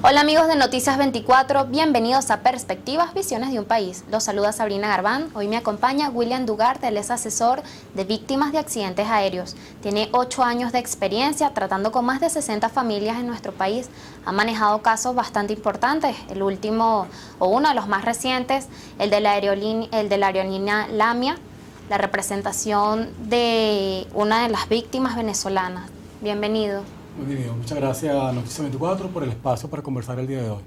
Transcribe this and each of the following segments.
Hola amigos de Noticias 24, bienvenidos a Perspectivas, Visiones de un País. Los saluda Sabrina Garbán. Hoy me acompaña William Dugarte, él es asesor de víctimas de accidentes aéreos. Tiene 8 años de experiencia tratando con más de 60 familias en nuestro país. Ha manejado casos bastante importantes, el último o uno de los más recientes, el de la aerolínea Lamia, la representación de una de las víctimas venezolanas. Bienvenido. Muy bien, muchas gracias a Noticias 24 por el espacio para conversar el día de hoy.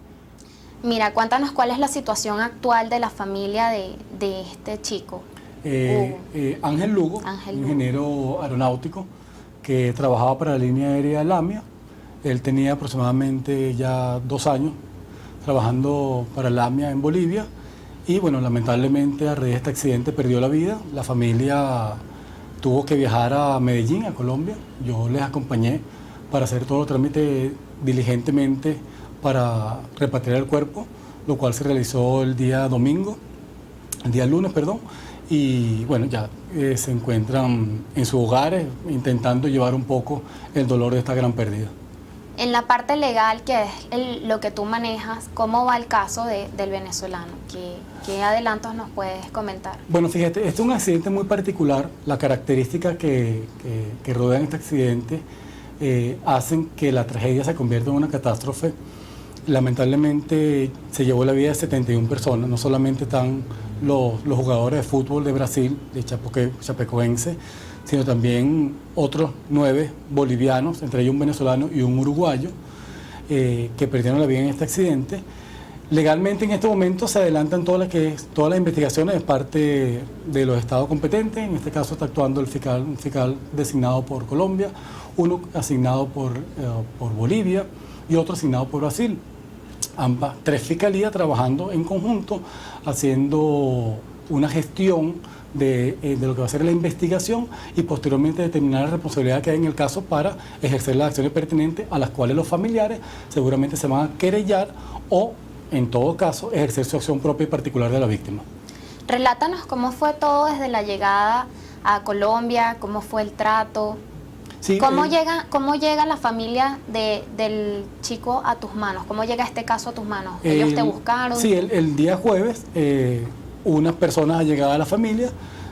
Mira, cuéntanos cuál es la situación actual de la familia de este chico. Ángel Lugo, ingeniero aeronáutico que trabajaba para la línea aérea Lamia. Él tenía aproximadamente ya 2 años trabajando para Lamia en Bolivia y bueno, lamentablemente a raíz de este accidente perdió la vida. La familia tuvo que viajar a Medellín, a Colombia. Yo les acompañé para hacer todo el trámite diligentemente para repatriar el cuerpo, lo cual se realizó el día lunes, y bueno, ya se encuentran en sus hogares intentando llevar un poco el dolor de esta gran pérdida. En la parte legal, que es lo que tú manejas, ¿cómo va el caso del venezolano? ¿Qué adelantos nos puedes comentar? Bueno, fíjate, este es un accidente muy particular. Las características que rodean este accidente hacen que la tragedia se convierta en una catástrofe. Lamentablemente se llevó la vida de 71 personas, no solamente están los jugadores de fútbol de Brasil, de Chapecoense, sino también otros 9 bolivianos, entre ellos un venezolano y un uruguayo, que perdieron la vida en este accidente. Legalmente en este momento se adelantan todas las investigaciones de parte de los estados competentes. En este caso está actuando un fiscal designado por Colombia, uno asignado por Bolivia y otro asignado por Brasil. Ambas 3 fiscalías trabajando en conjunto, haciendo una gestión de lo que va a ser la investigación y posteriormente determinar la responsabilidad que hay en el caso para ejercer las acciones pertinentes a las cuales los familiares seguramente se van a querellar o, en todo caso, ejercer su acción propia y particular de la víctima. Relátanos cómo fue todo desde la llegada a Colombia, cómo fue el trato. Sí, ¿Cómo llega la familia del chico a tus manos? ¿Cómo llega este caso a tus manos? ¿Ellos te buscaron? Sí, el día jueves, unas personas allegadas a la familia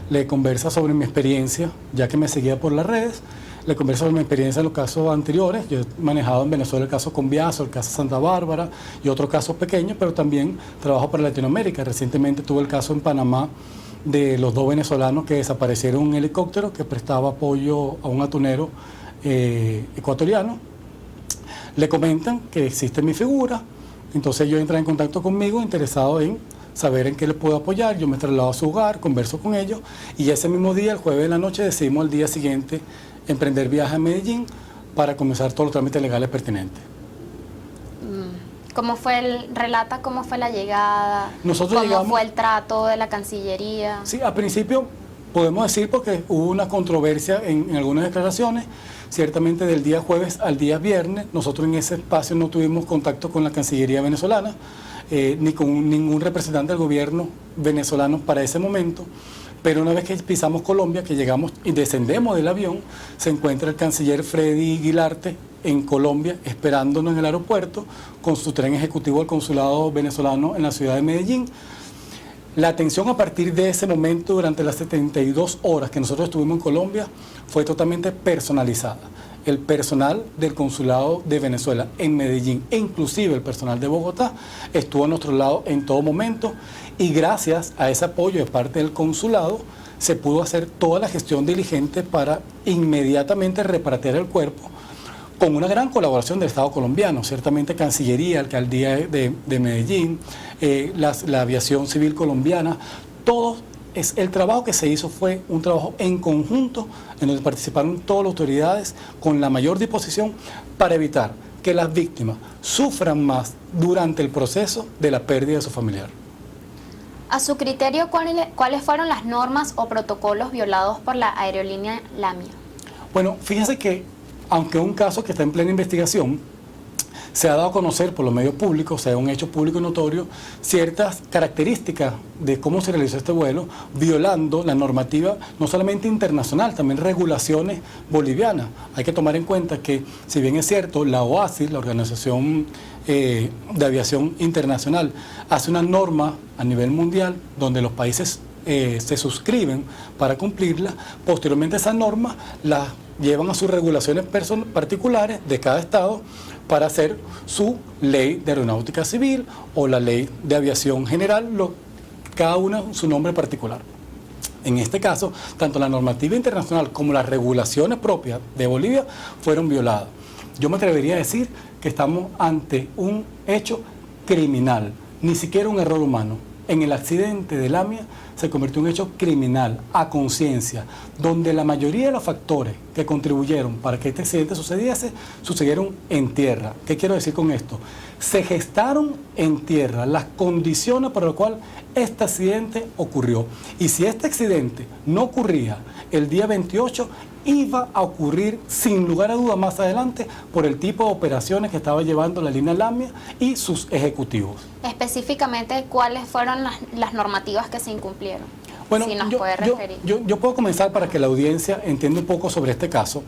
le conversa sobre mi experiencia, ya que me seguía por las redes. Le converso sobre mi experiencia en los casos anteriores. Yo he manejado en Venezuela el caso Conviazo, el caso Santa Bárbara y otros casos pequeños, pero también trabajo para Latinoamérica. Recientemente tuve el caso en Panamá de los 2 venezolanos que desaparecieron en un helicóptero que prestaba apoyo a un atunero ecuatoriano. Le comentan que existe mi figura, entonces ellos entran en contacto conmigo interesado en saber en qué les puedo apoyar. Yo me traslado a su hogar, converso con ellos y ese mismo día, el jueves de la noche, decidimos al día siguiente emprender viaje a Medellín para comenzar todos los trámites legales pertinentes. Relata cómo fue la llegada, cómo fue el trato de la Cancillería. Sí, al principio podemos decir, porque hubo una controversia en algunas declaraciones, ciertamente del día jueves al día viernes, nosotros en ese espacio no tuvimos contacto con la Cancillería venezolana, ni con ningún representante del gobierno venezolano para ese momento. Pero una vez que pisamos Colombia, que llegamos y descendemos del avión, se encuentra el canciller Freddy Guilarte en Colombia esperándonos en el aeropuerto con su tren ejecutivo al consulado venezolano en la ciudad de Medellín. La atención a partir de ese momento, durante las 72 horas que nosotros estuvimos en Colombia, fue totalmente personalizada. El personal del consulado de Venezuela en Medellín, e inclusive el personal de Bogotá, estuvo a nuestro lado en todo momento y gracias a ese apoyo de parte del consulado se pudo hacer toda la gestión diligente para inmediatamente repatriar el cuerpo con una gran colaboración del Estado colombiano, ciertamente Cancillería, Alcaldía de Medellín, la aviación civil colombiana, todos. El trabajo que se hizo fue un trabajo en conjunto en donde participaron todas las autoridades con la mayor disposición para evitar que las víctimas sufran más durante el proceso de la pérdida de su familiar. A su criterio, ¿cuáles fueron las normas o protocolos violados por la aerolínea Lamia? Bueno, fíjense que, aunque es un caso que está en plena investigación, se ha dado a conocer por los medios públicos, o sea, un hecho público y notorio, ciertas características de cómo se realizó este vuelo, violando la normativa no solamente internacional, también regulaciones bolivianas. Hay que tomar en cuenta que, si bien es cierto, la OASI, la Organización de Aviación Internacional, hace una norma a nivel mundial donde los países se suscriben para cumplirla. Posteriormente esa norma la llevan a sus regulaciones particulares de cada estado para hacer su ley de aeronáutica civil o la ley de aviación general, cada una su nombre particular. En este caso, tanto la normativa internacional como las regulaciones propias de Bolivia fueron violadas. Yo me atrevería a decir que estamos ante un hecho criminal, ni siquiera un error humano. En el accidente de Lamia se convirtió en un hecho criminal a conciencia, donde la mayoría de los factores que contribuyeron para que este accidente sucedieron en tierra. ¿Qué quiero decir con esto? Se gestaron en tierra las condiciones por las cuales este accidente ocurrió. Y si este accidente no ocurría el día 28, iba a ocurrir sin lugar a duda más adelante por el tipo de operaciones que estaba llevando la línea Lamia y sus ejecutivos. Específicamente, ¿cuáles fueron las normativas que se incumplieron? Bueno, si nos puede referir. Yo puedo comenzar para que la audiencia entienda un poco sobre este caso,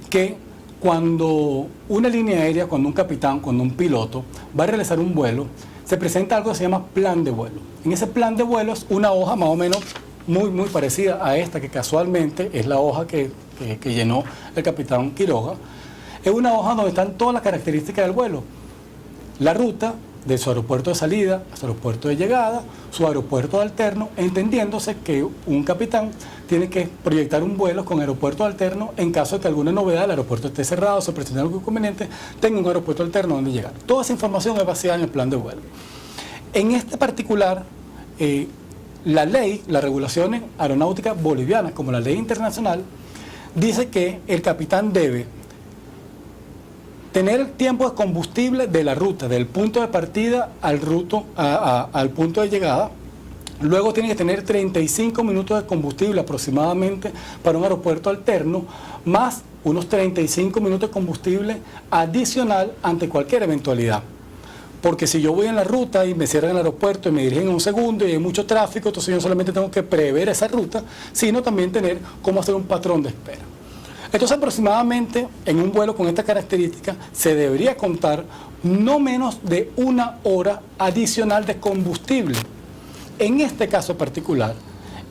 que cuando una línea aérea, cuando un capitán, cuando un piloto va a realizar un vuelo, se presenta algo que se llama plan de vuelo. En ese plan de vuelo es una hoja más o menos muy parecida a esta, que casualmente es la hoja que llenó el capitán Quiroga. Es una hoja donde están todas las características del vuelo: la ruta de su aeropuerto de salida a su aeropuerto de llegada, su aeropuerto alterno, entendiéndose que un capitán tiene que proyectar un vuelo con aeropuerto alterno en caso de que alguna novedad, el aeropuerto esté cerrado, se presente algo inconveniente, tenga un aeropuerto alterno donde llegar. Toda esa información es basada en el plan de vuelo. En este particular, la ley, las regulaciones aeronáuticas bolivianas, como la ley internacional, dice que el capitán debe tener el tiempo de combustible de la ruta, del punto de partida al punto de llegada. Luego tiene que tener 35 minutos de combustible aproximadamente para un aeropuerto alterno, más unos 35 minutos de combustible adicional ante cualquier eventualidad. Porque si yo voy en la ruta y me cierran el aeropuerto y me dirigen en un segundo y hay mucho tráfico, entonces yo no solamente tengo que prever esa ruta, sino también tener cómo hacer un patrón de espera. Entonces, aproximadamente en un vuelo con esta característica se debería contar no menos de 1 hora adicional de combustible. En este caso particular,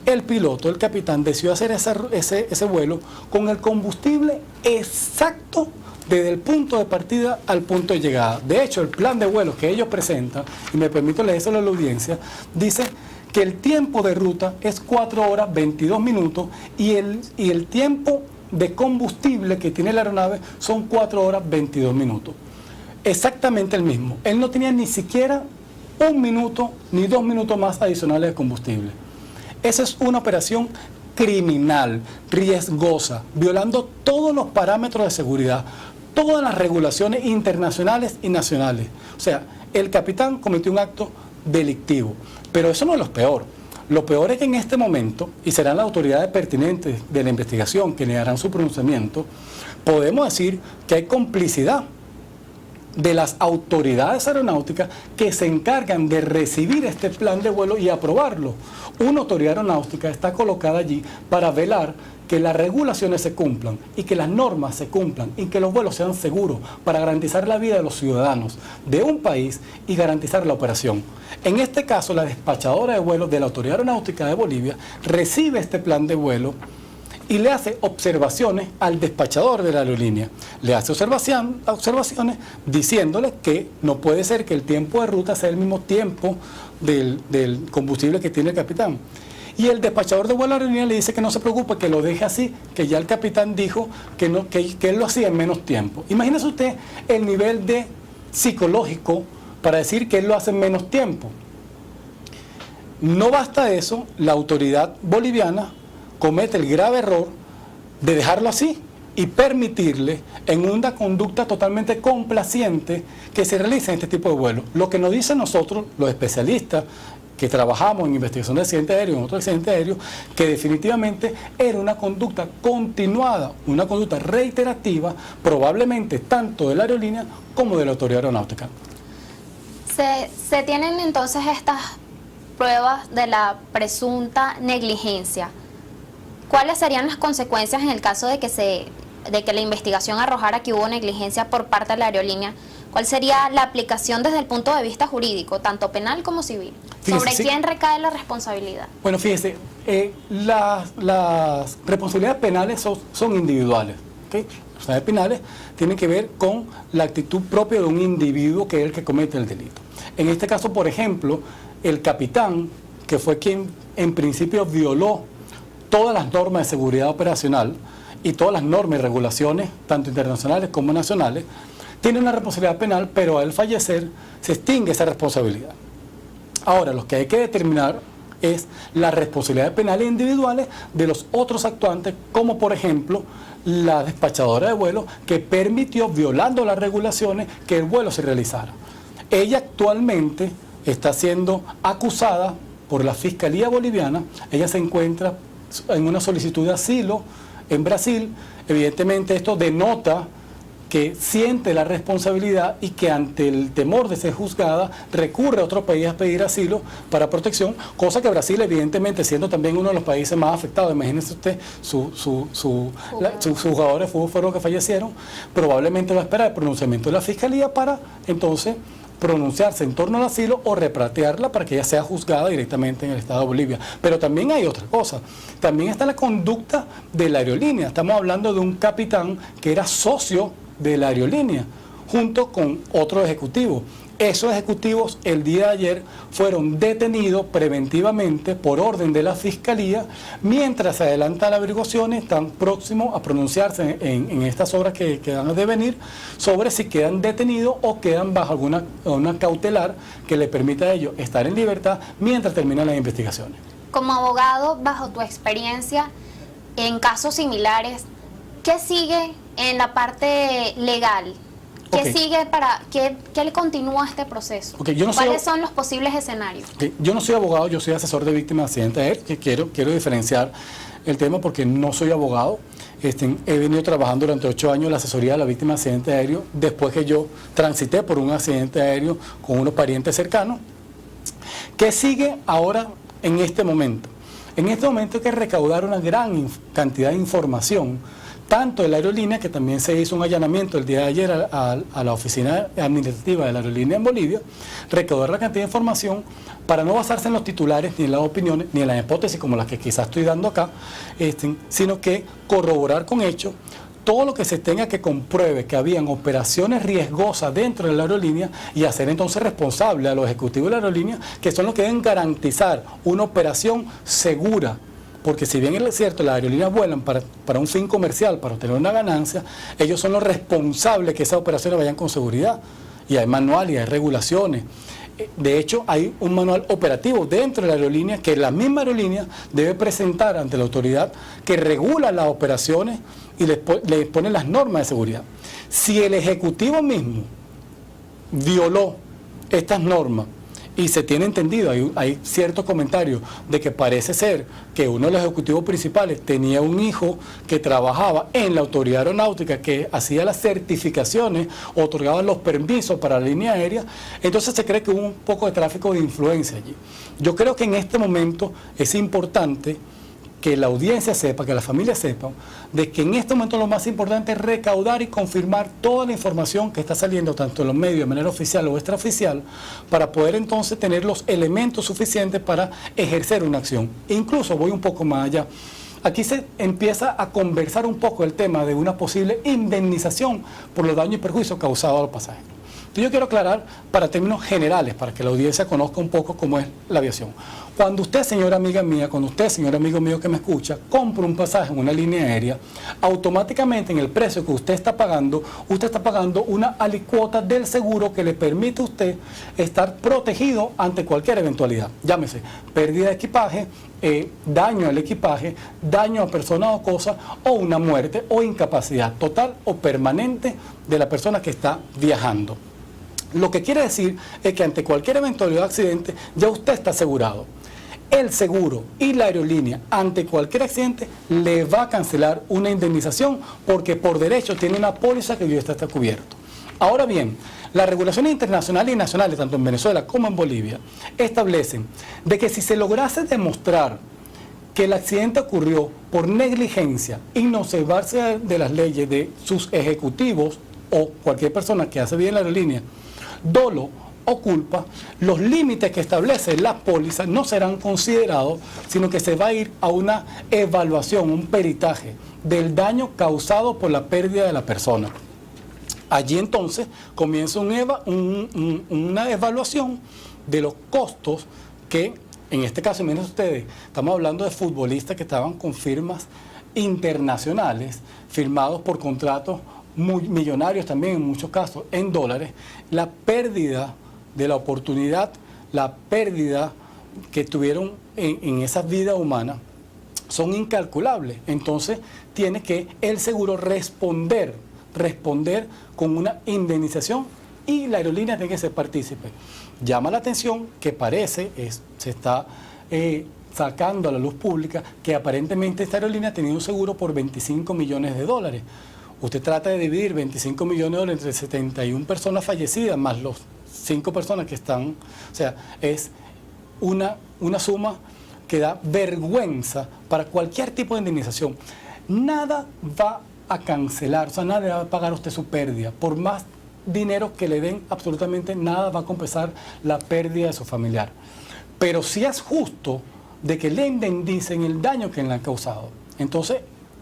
el piloto, el capitán, decidió hacer ese vuelo con el combustible exacto desde el punto de partida al punto de llegada. De hecho, el plan de vuelo que ellos presentan, y me permito leérselo a la audiencia, dice que el tiempo de ruta es 4 horas 22 minutos y el tiempo de combustible que tiene la aeronave son 4 horas 22 minutos. Exactamente el mismo. Él no tenía ni siquiera 1 minuto ni 2 minutos más adicionales de combustible. Esa es una operación criminal, riesgosa, violando todos los parámetros de seguridad, todas las regulaciones internacionales y nacionales. O sea, el capitán cometió un acto delictivo. Pero eso no es lo peor. Lo peor es que en este momento, y serán las autoridades pertinentes de la investigación quienes harán su pronunciamiento, podemos decir que hay complicidad de las autoridades aeronáuticas que se encargan de recibir este plan de vuelo y aprobarlo. Una autoridad aeronáutica está colocada allí para velar que las regulaciones se cumplan y que las normas se cumplan y que los vuelos sean seguros para garantizar la vida de los ciudadanos de un país y garantizar la operación. En este caso, la despachadora de vuelos de la Autoridad Aeronáutica de Bolivia recibe este plan de vuelo y le hace observaciones al despachador de la aerolínea. Le hace observaciones diciéndole que no puede ser que el tiempo de ruta sea el mismo tiempo del combustible que tiene el capitán. Y el despachador de vuelo de la aerolínea le dice que no se preocupe, que lo deje así, que ya el capitán dijo que él lo hacía en menos tiempo. Imagínese usted el nivel de psicológico para decir que él lo hace en menos tiempo. No basta eso, la autoridad boliviana comete el grave error de dejarlo así y permitirle en una conducta totalmente complaciente que se realice en este tipo de vuelos. Lo que nos dicen nosotros, los especialistas que trabajamos en investigación de accidentes aéreos, en otros accidentes aéreos, que definitivamente era una conducta continuada, una conducta reiterativa, probablemente tanto de la aerolínea como de la autoridad aeronáutica. Se tienen entonces estas pruebas de la presunta negligencia. ¿Cuáles serían las consecuencias en el caso de que la investigación arrojara que hubo negligencia por parte de la aerolínea? ¿Cuál sería la aplicación desde el punto de vista jurídico, tanto penal como civil? Fíjese, ¿Sobre quién recae la responsabilidad? Bueno, fíjese, las responsabilidades penales son individuales, ¿okay? Las responsabilidades penales tienen que ver con la actitud propia de un individuo que es el que comete el delito. En este caso, por ejemplo, el capitán, que fue quien en principio violó todas las normas de seguridad operacional y todas las normas y regulaciones, tanto internacionales como nacionales, tiene una responsabilidad penal, pero al fallecer se extingue esa responsabilidad. Ahora, lo que hay que determinar es las responsabilidades penales individuales de los otros actuantes, como por ejemplo la despachadora de vuelo que permitió, violando las regulaciones, que el vuelo se realizara. Ella actualmente está siendo acusada por la Fiscalía Boliviana. Ella se encuentra en una solicitud de asilo en Brasil. Evidentemente esto denota que siente la responsabilidad y que ante el temor de ser juzgada recurre a otro país a pedir asilo para protección, cosa que Brasil, evidentemente, siendo también uno de los países más afectados, imagínense usted, sus jugadores de fútbol fueron los que fallecieron, probablemente va a esperar el pronunciamiento de la Fiscalía para entonces pronunciarse en torno al asilo o repatriarla para que ella sea juzgada directamente en el Estado de Bolivia. Pero también hay otra cosa, también está la conducta de la aerolínea. Estamos hablando de un capitán que era socio de la aerolínea, junto con otros ejecutivos. Esos ejecutivos el día de ayer fueron detenidos preventivamente por orden de la Fiscalía, mientras se adelantan las averiguaciones, están próximos a pronunciarse en estas obras que van a devenir sobre si quedan detenidos o quedan bajo una cautelar que le permita a ellos estar en libertad mientras terminan las investigaciones. Como abogado, bajo tu experiencia, en casos similares, ¿qué sigue en la parte legal? ¿Qué sigue qué le continúa a este proceso? ¿Cuáles son los posibles escenarios? Yo no soy abogado, yo soy asesor de víctimas de accidentes aéreos, que quiero diferenciar el tema porque no soy abogado. He venido trabajando durante 8 años en la asesoría de las víctimas de accidentes aéreos, después que yo transité por un accidente aéreo con unos parientes cercanos. ¿Qué sigue ahora en este momento? En este momento hay que recaudar una gran cantidad de información, tanto de la aerolínea, que también se hizo un allanamiento el día de ayer a la oficina administrativa de la aerolínea en Bolivia, recaudar la cantidad de información para no basarse en los titulares, ni en las opiniones, ni en las hipótesis como las que quizás estoy dando acá, sino que corroborar con hechos todo lo que se tenga que compruebe que habían operaciones riesgosas dentro de la aerolínea y hacer entonces responsable a los ejecutivos de la aerolínea, que son los que deben garantizar una operación segura. Porque si bien es cierto, las aerolíneas vuelan para un fin comercial, para obtener una ganancia, ellos son los responsables que esas operaciones vayan con seguridad. Y hay manuales y hay regulaciones. De hecho, hay un manual operativo dentro de la aerolínea que la misma aerolínea debe presentar ante la autoridad que regula las operaciones y les pone las normas de seguridad. Si el ejecutivo mismo violó estas normas, y se tiene entendido, hay ciertos comentarios de que parece ser que uno de los ejecutivos principales tenía un hijo que trabajaba en la autoridad aeronáutica, que hacía las certificaciones, otorgaba los permisos para la línea aérea, entonces se cree que hubo un poco de tráfico de influencia allí. Yo creo que en este momento es importante que la audiencia sepa, que la familia sepa, de que en este momento lo más importante es recaudar y confirmar toda la información que está saliendo tanto en los medios de manera oficial o extraoficial, para poder entonces tener los elementos suficientes para ejercer una acción. Incluso voy un poco más allá. Aquí se empieza a conversar un poco el tema de una posible indemnización por los daños y perjuicios causados a los pasajeros. Entonces yo quiero aclarar para términos generales, para que la audiencia conozca un poco cómo es la aviación. Cuando usted, señora amiga mía, cuando usted, señor amigo mío que me escucha, compra un pasaje en una línea aérea, automáticamente en el precio que usted está pagando una alicuota del seguro que le permite a usted estar protegido ante cualquier eventualidad. Llámese pérdida de equipaje, daño al equipaje, daño a persona o cosa, o una muerte o incapacidad total o permanente de la persona que está viajando. Lo que quiere decir es que ante cualquier eventualidad de accidente ya usted está asegurado. El seguro y la aerolínea ante cualquier accidente le va a cancelar una indemnización porque por derecho tiene una póliza que ya está cubierto. Ahora bien, las regulaciones internacionales y nacionales, tanto en Venezuela como en Bolivia, establecen de que si se lograse demostrar que el accidente ocurrió por negligencia y no observarse de las leyes de sus ejecutivos o cualquier persona que hace bien la aerolínea, dolo o culpa, los límites que establece la póliza no serán considerados, sino que se va a ir a una evaluación, un peritaje del daño causado por la pérdida de la persona. Allí entonces comienza una evaluación de los costos que, en este caso, miren ustedes, estamos hablando de futbolistas que estaban con firmas internacionales, firmados por contratos muy millonarios también en muchos casos, en dólares. La pérdida de la oportunidad, la pérdida que tuvieron en esa vida humana son incalculables. Entonces tiene que el seguro responder con una indemnización y la aerolínea tiene que ser partícipe. Llama la atención que se está sacando a la luz pública que aparentemente esta aerolínea tenía un seguro por 25 millones de dólares. Usted trata de dividir 25 millones de dólares entre 71 personas fallecidas más los 5 personas que están, o sea, es una suma que da vergüenza para cualquier tipo de indemnización. Nada va a cancelar, o sea, nada le va a pagar a usted su pérdida. Por más dinero que le den, absolutamente nada va a compensar la pérdida de su familiar. Pero sí es justo de que le indemnicen el daño que le han causado. Entonces,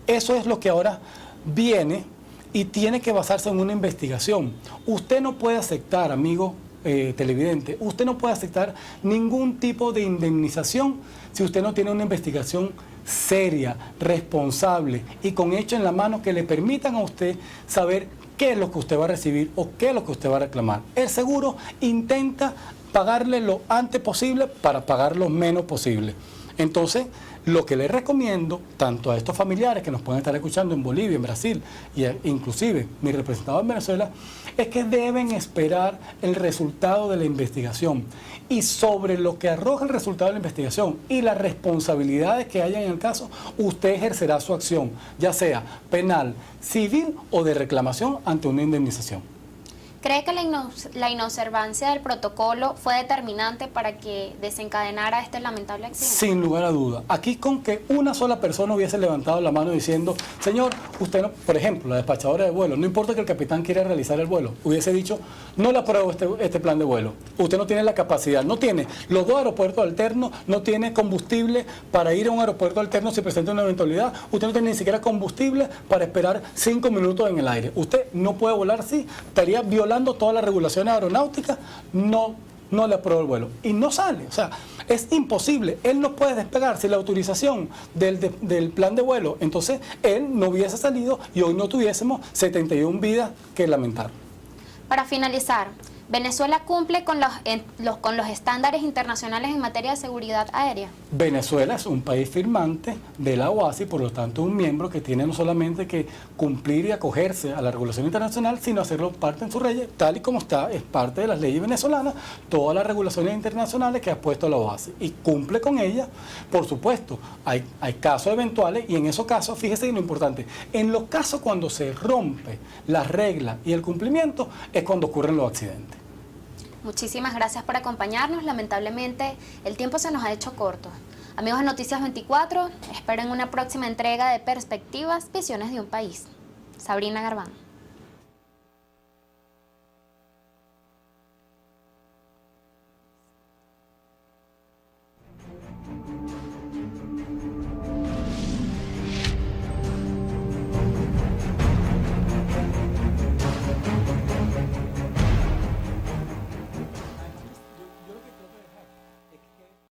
eso es lo que ahora viene y tiene que basarse en una investigación. Usted no puede aceptar, amigo televidente, usted no puede aceptar ningún tipo de indemnización si usted no tiene una investigación seria, responsable y con hechos en la mano que le permitan a usted saber qué es lo que usted va a recibir o qué es lo que usted va a reclamar. El seguro intenta pagarle lo antes posible para pagar lo menos posible. Entonces, lo que les recomiendo, tanto a estos familiares que nos pueden estar escuchando en Bolivia, en Brasil, e inclusive mi representado en Venezuela, es que deben esperar el resultado de la investigación. Y sobre lo que arroja el resultado de la investigación y las responsabilidades que haya en el caso, usted ejercerá su acción, ya sea penal, civil o de reclamación ante una indemnización. ¿Cree que la inobservancia del protocolo fue determinante para que desencadenara este lamentable accidente? Sin lugar a duda. Aquí con que una sola persona hubiese levantado la mano diciendo, señor, usted no, por ejemplo, la despachadora de vuelo, no importa que el capitán quiera realizar el vuelo, hubiese dicho, no le apruebo este plan de vuelo. Usted no tiene la capacidad, no tiene los 2 aeropuertos alternos, no tiene combustible para ir a un aeropuerto alterno si presenta una eventualidad, usted no tiene ni siquiera combustible para esperar 5 minutos en el aire. Usted no puede volar así, estaría violando todas las regulaciones aeronáuticas, no le apruebo el vuelo. Y no sale, o sea, es imposible. Él no puede despegar sin la autorización del plan de vuelo. Entonces, él no hubiese salido y hoy no tuviésemos 71 vidas que lamentar. Para finalizar, ¿Venezuela cumple con los estándares internacionales en materia de seguridad aérea? Venezuela es un país firmante de la OASI, por lo tanto un miembro que tiene no solamente que cumplir y acogerse a la regulación internacional, sino hacerlo parte en su ley, tal y como está, es parte de las leyes venezolanas, todas las regulaciones internacionales que ha puesto la OASI y cumple con ellas. Por supuesto, hay casos eventuales y en esos casos, fíjese lo importante, en los casos cuando se rompe las reglas y el cumplimiento es cuando ocurren los accidentes. Muchísimas gracias por acompañarnos. Lamentablemente, el tiempo se nos ha hecho corto. Amigos de Noticias 24, espero en una próxima entrega de Perspectivas, Visiones de un País. Sabrina Garbán.